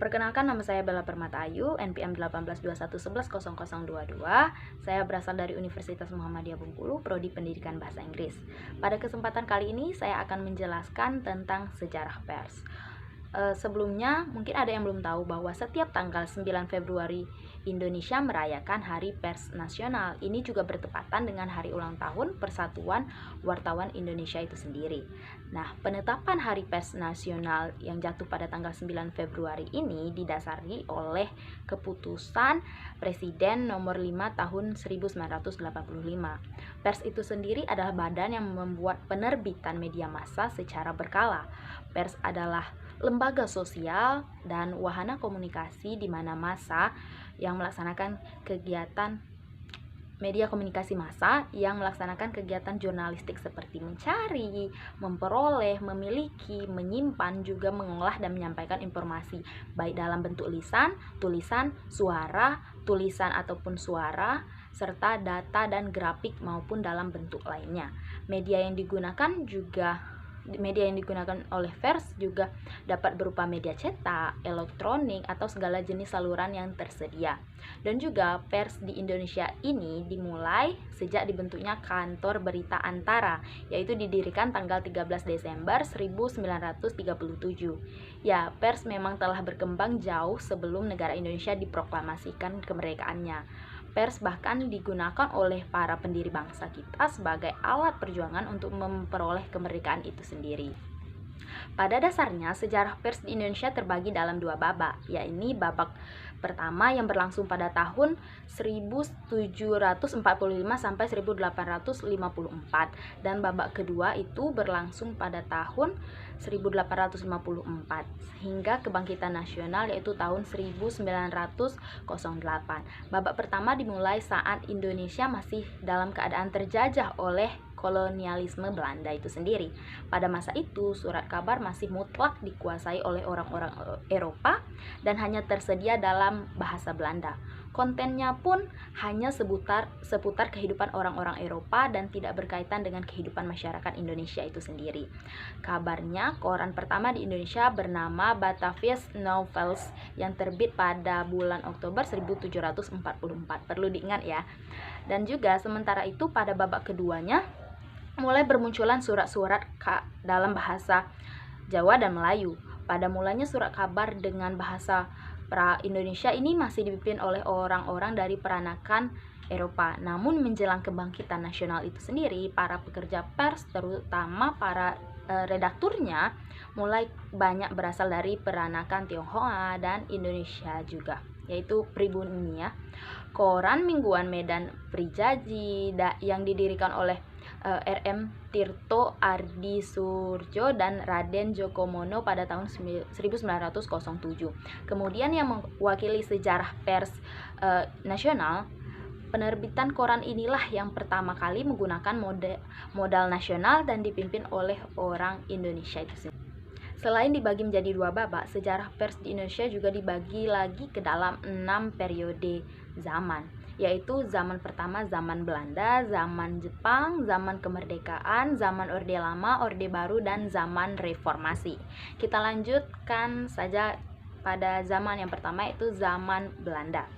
Perkenalkan, nama saya Bella Permata-Ayu, NPM 1821110022. Saya berasal dari Universitas Muhammadiyah Bengkulu, Prodi Pendidikan Bahasa Inggris. Pada kesempatan kali ini saya akan menjelaskan tentang sejarah pers. Sebelumnya mungkin ada yang belum tahu bahwa setiap tanggal 9 Februari Indonesia merayakan Hari Pers Nasional. Ini juga bertepatan dengan hari ulang tahun Persatuan Wartawan Indonesia itu sendiri. Nah, penetapan Hari Pers Nasional yang jatuh pada tanggal 9 Februari ini didasari oleh keputusan Presiden nomor 5 tahun 1985. Pers itu sendiri adalah badan yang membuat penerbitan media massa secara berkala. Pers adalah lembaga sosial dan wahana komunikasi di mana massa yang melaksanakan kegiatan media komunikasi massa yang melaksanakan kegiatan jurnalistik seperti mencari, memperoleh, memiliki, menyimpan, juga mengolah dan menyampaikan informasi baik dalam bentuk lisan, tulisan, suara, tulisan ataupun suara, serta data dan grafik maupun dalam bentuk lainnya. Media yang digunakan oleh pers juga dapat berupa media cetak, elektronik, atau segala jenis saluran yang tersedia. Dan juga pers di Indonesia ini dimulai sejak dibentuknya Kantor Berita Antara, yaitu didirikan tanggal 13 Desember 1937. Ya, pers memang telah berkembang jauh sebelum negara Indonesia diproklamasikan kemerdekaannya. Pers bahkan digunakan oleh para pendiri bangsa kita sebagai alat perjuangan untuk memperoleh kemerdekaan itu sendiri. Pada dasarnya, sejarah pers di Indonesia terbagi dalam dua babak, yaitu babak pertama yang berlangsung pada tahun 1745 sampai 1854 dan babak kedua itu berlangsung pada tahun 1854 hingga kebangkitan nasional yaitu tahun 1908. Babak pertama dimulai saat Indonesia masih dalam keadaan terjajah oleh kolonialisme Belanda itu sendiri. Pada masa itu, surat kabar masih mutlak dikuasai oleh orang-orang Eropa dan hanya tersedia dalam bahasa Belanda. Kontennya pun hanya seputar kehidupan orang-orang Eropa dan tidak berkaitan dengan kehidupan masyarakat Indonesia itu sendiri. Kabarnya, koran pertama di Indonesia bernama Batavia's Novels yang terbit pada bulan Oktober 1744. Perlu diingat ya. Dan juga sementara itu pada babak keduanya mulai bermunculan surat-surat dalam bahasa Jawa dan Melayu. Pada mulanya surat kabar dengan bahasa pra-Indonesia ini masih dipimpin oleh orang-orang dari peranakan Eropa. Namun menjelang kebangkitan nasional itu sendiri, para pekerja pers terutama para redakturnya mulai banyak berasal dari peranakan Tionghoa dan Indonesia juga, yaitu pribumi ya. Koran mingguan Medan Prijaji yang didirikan oleh R.M. Tirto Ardisurjo dan Raden Djokomono pada tahun 1907. Kemudian yang mewakili sejarah pers nasional, penerbitan koran inilah yang pertama kali menggunakan modal nasional dan dipimpin oleh orang Indonesia itu sendiri. Selain dibagi menjadi dua babak, sejarah pers di Indonesia juga dibagi lagi ke dalam 6 periode zaman, yaitu zaman pertama zaman Belanda, zaman Jepang, zaman kemerdekaan, zaman Orde Lama, Orde Baru, dan zaman Reformasi. Kita lanjutkan saja pada zaman yang pertama, yaitu zaman Belanda.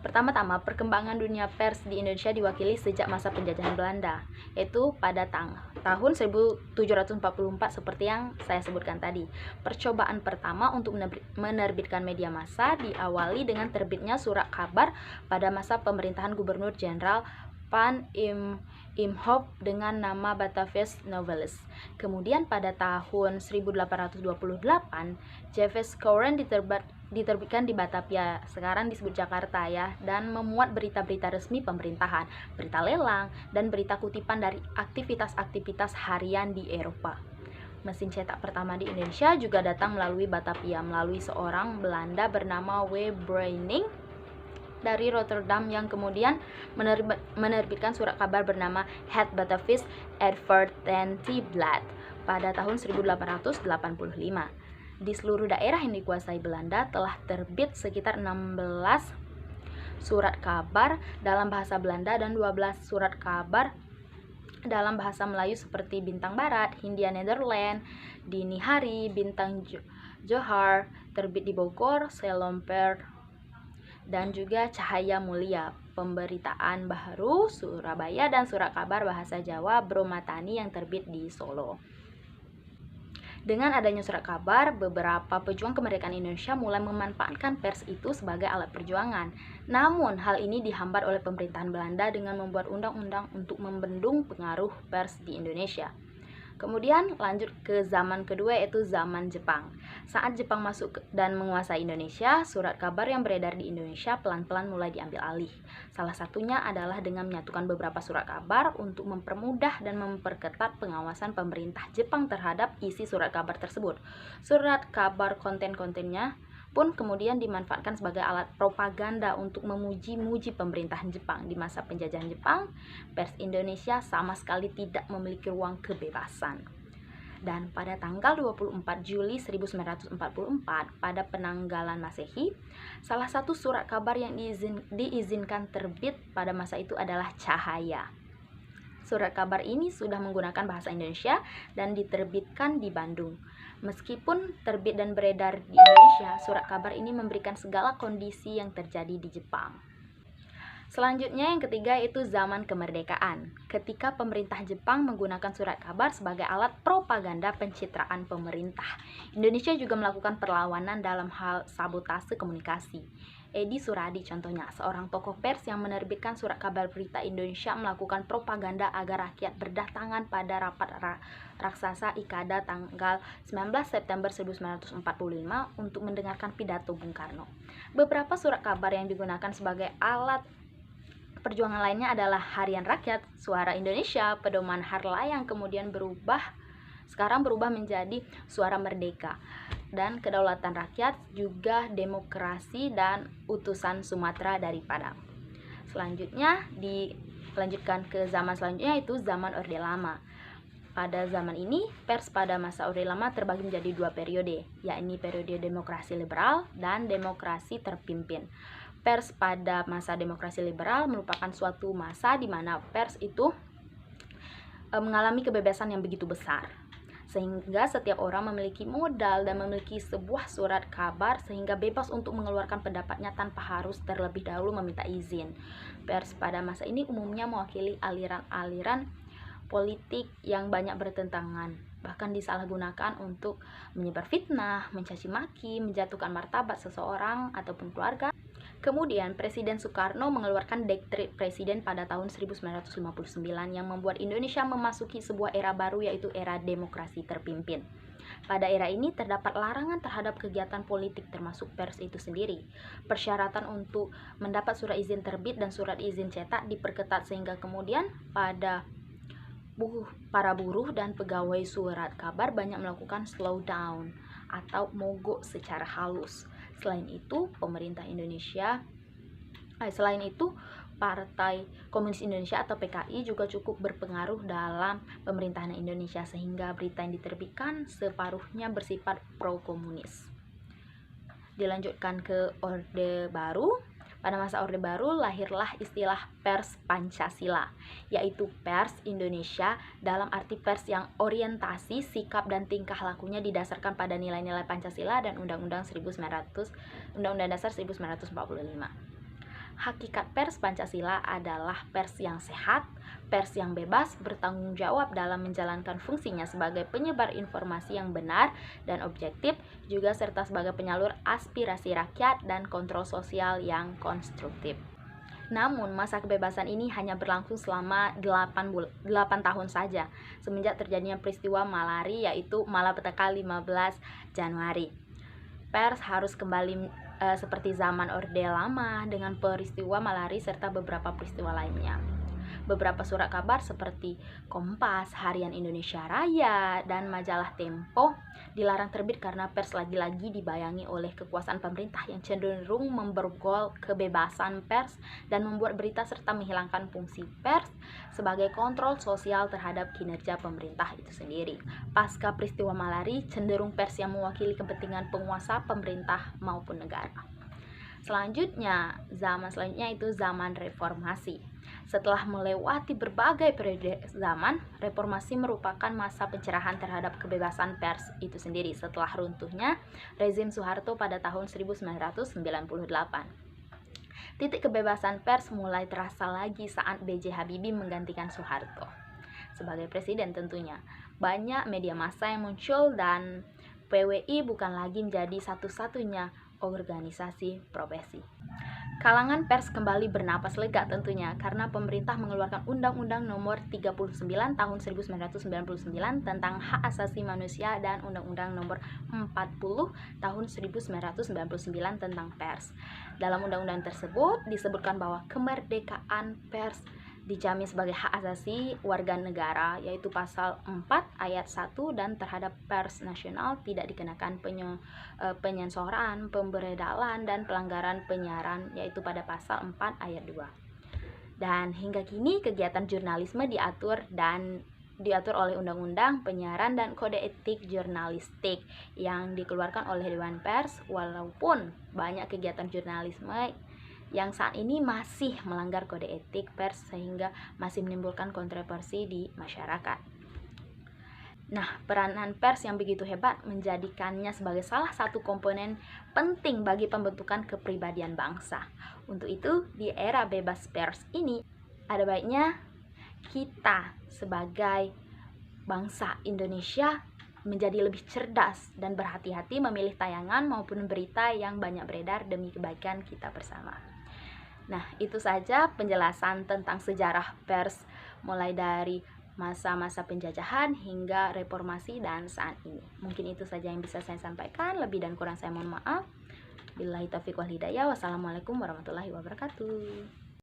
Pertama-tama, perkembangan dunia pers di Indonesia diwakili sejak masa penjajahan Belanda, yaitu pada tahun 1744 seperti yang saya sebutkan tadi. Percobaan pertama untuk menerbitkan media massa diawali dengan terbitnya surat kabar pada masa pemerintahan Gubernur Jenderal Van Imhoff dengan nama Batavia's Novels. Kemudian pada tahun 1828, Jeffes Koran diterbitkan di Batavia, sekarang disebut Jakarta ya, dan memuat berita-berita resmi pemerintahan, berita lelang, dan berita kutipan dari aktivitas-aktivitas harian di Eropa. Mesin cetak pertama di Indonesia juga datang melalui Batavia, melalui seorang Belanda bernama W. Bruining dari Rotterdam yang kemudian menerbitkan surat kabar bernama Het Batavia's Advertentieblad pada tahun 1885. Di seluruh daerah yang dikuasai Belanda telah terbit sekitar 16 surat kabar dalam bahasa Belanda dan 12 surat kabar dalam bahasa Melayu seperti Bintang Barat, Hindia Nederland, Dini Hari, Bintang Johar, terbit di Bogor, Selomper, dan juga Cahaya Mulia, Pemberitaan Baharu, Surabaya, dan Surat Kabar Bahasa Jawa Bromatani yang terbit di Solo. Dengan adanya surat kabar, beberapa pejuang kemerdekaan Indonesia mulai memanfaatkan pers itu sebagai alat perjuangan. Namun, hal ini dihambat oleh pemerintahan Belanda dengan membuat undang-undang untuk membendung pengaruh pers di Indonesia. Kemudian lanjut ke zaman kedua, yaitu zaman Jepang. Saat Jepang masuk dan menguasai Indonesia, surat kabar yang beredar di Indonesia pelan-pelan mulai diambil alih. Salah satunya adalah dengan menyatukan beberapa surat kabar untuk mempermudah dan memperketat pengawasan pemerintah Jepang terhadap isi surat kabar tersebut. Surat kabar konten-kontennya pun kemudian dimanfaatkan sebagai alat propaganda untuk memuji-muji pemerintahan Jepang. Di masa penjajahan Jepang, pers Indonesia sama sekali tidak memiliki ruang kebebasan. Dan pada tanggal 24 Juli 1944, pada penanggalan Masehi, salah satu surat kabar yang diizinkan terbit pada masa itu adalah Cahaya. Surat kabar ini sudah menggunakan bahasa Indonesia dan diterbitkan di Bandung. Meskipun terbit dan beredar di Indonesia, surat kabar ini memberikan segala kondisi yang terjadi di Jepang. Selanjutnya yang ketiga itu zaman kemerdekaan. Ketika pemerintah Jepang menggunakan surat kabar sebagai alat propaganda pencitraan pemerintah, Indonesia juga melakukan perlawanan dalam hal sabotase komunikasi. Edi Suradi contohnya, seorang tokoh pers yang menerbitkan surat kabar berita Indonesia melakukan propaganda agar rakyat berdatangan pada rapat raksasa Ikada tanggal 19 September 1945 untuk mendengarkan pidato Bung Karno. Beberapa surat kabar yang digunakan sebagai alat perjuangan lainnya adalah Harian Rakyat, Suara Indonesia, Pedoman Harla yang kemudian sekarang berubah menjadi Suara Merdeka, dan Kedaulatan Rakyat, juga Demokrasi, dan Utusan Sumatera dari Padang. Selanjutnya dilanjutkan ke zaman selanjutnya, yaitu zaman Orde Lama. Pada zaman ini, pers pada masa Orde Lama terbagi menjadi dua periode, yakni periode demokrasi liberal dan demokrasi terpimpin. Pers pada masa demokrasi liberal merupakan suatu masa di mana pers itu mengalami kebebasan yang begitu besar, sehingga setiap orang memiliki modal dan memiliki sebuah surat kabar sehingga bebas untuk mengeluarkan pendapatnya tanpa harus terlebih dahulu meminta izin. Pers pada masa ini umumnya mewakili aliran-aliran politik yang banyak bertentangan, bahkan disalahgunakan untuk menyebar fitnah, mencaci maki, menjatuhkan martabat seseorang ataupun keluarga. Kemudian Presiden Soekarno mengeluarkan Dekret Presiden pada tahun 1959 yang membuat Indonesia memasuki sebuah era baru, yaitu era demokrasi terpimpin. Pada era ini terdapat larangan terhadap kegiatan politik termasuk pers itu sendiri. Persyaratan untuk mendapat surat izin terbit dan surat izin cetak diperketat sehingga kemudian para buruh dan pegawai surat kabar banyak melakukan slowdown atau mogok secara halus. Selain itu, Partai Komunis Indonesia atau PKI juga cukup berpengaruh dalam pemerintahan Indonesia, sehingga berita yang diterbitkan separuhnya bersifat pro-komunis. Dilanjutkan ke Orde Baru. Pada masa Orde Baru lahirlah istilah pers Pancasila, yaitu pers Indonesia dalam arti pers yang orientasi, sikap, dan tingkah lakunya didasarkan pada nilai-nilai Pancasila dan Undang-Undang Dasar 1945. Hakikat pers Pancasila adalah pers yang sehat, pers yang bebas, bertanggung jawab dalam menjalankan fungsinya sebagai penyebar informasi yang benar dan objektif, juga serta sebagai penyalur aspirasi rakyat dan kontrol sosial yang konstruktif. Namun, masa kebebasan ini hanya berlangsung selama 8 tahun saja, semenjak terjadinya peristiwa Malari, yaitu Malapetaka 15 Januari. Pers harus kembali seperti zaman Orde Lama dengan peristiwa Malari serta beberapa peristiwa lainnya. Beberapa surat kabar seperti Kompas, Harian Indonesia Raya, dan majalah Tempo dilarang terbit karena pers lagi-lagi dibayangi oleh kekuasaan pemerintah yang cenderung memborgol kebebasan pers dan membuat berita serta menghilangkan fungsi pers sebagai kontrol sosial terhadap kinerja pemerintah itu sendiri. Pasca peristiwa Malari, cenderung pers yang mewakili kepentingan penguasa pemerintah maupun negara. Zaman selanjutnya itu zaman reformasi. Setelah melewati berbagai periode zaman, reformasi merupakan masa pencerahan terhadap kebebasan pers itu sendiri setelah runtuhnya rezim Soeharto pada tahun 1998. Titik kebebasan pers mulai terasa lagi saat B.J. Habibie menggantikan Soeharto sebagai presiden tentunya. Banyak media massa yang muncul dan PWI bukan lagi menjadi satu-satunya organisasi profesi. Kalangan pers kembali bernapas lega tentunya karena pemerintah mengeluarkan Undang-Undang Nomor 39 Tahun 1999 tentang Hak Asasi Manusia dan Undang-Undang Nomor 40 Tahun 1999 tentang pers. Dalam undang-undang tersebut disebutkan bahwa kemerdekaan pers dijamin sebagai hak asasi warga negara, yaitu pasal 4 ayat 1, dan terhadap pers nasional tidak dikenakan penyensoran, pemberedalan, dan pelanggaran penyiaran, yaitu pada pasal 4 ayat 2. Dan hingga kini kegiatan jurnalisme diatur oleh Undang-Undang Penyiaran dan Kode Etik Jurnalistik yang dikeluarkan oleh Dewan Pers, walaupun banyak kegiatan jurnalisme yang saat ini masih melanggar kode etik pers sehingga masih menimbulkan kontroversi di masyarakat. Nah, peranan pers yang begitu hebat menjadikannya sebagai salah satu komponen penting bagi pembentukan kepribadian bangsa. Untuk itu, di era bebas pers ini, ada baiknya kita sebagai bangsa Indonesia menjadi lebih cerdas dan berhati-hati memilih tayangan maupun berita yang banyak beredar demi kebaikan kita bersama. Nah, itu saja penjelasan tentang sejarah pers mulai dari masa-masa penjajahan hingga reformasi dan saat ini. Mungkin itu saja yang bisa saya sampaikan. Lebih dan kurang saya mohon maaf. Billahi taufiq wal hidayah. Wassalamualaikum warahmatullahi wabarakatuh.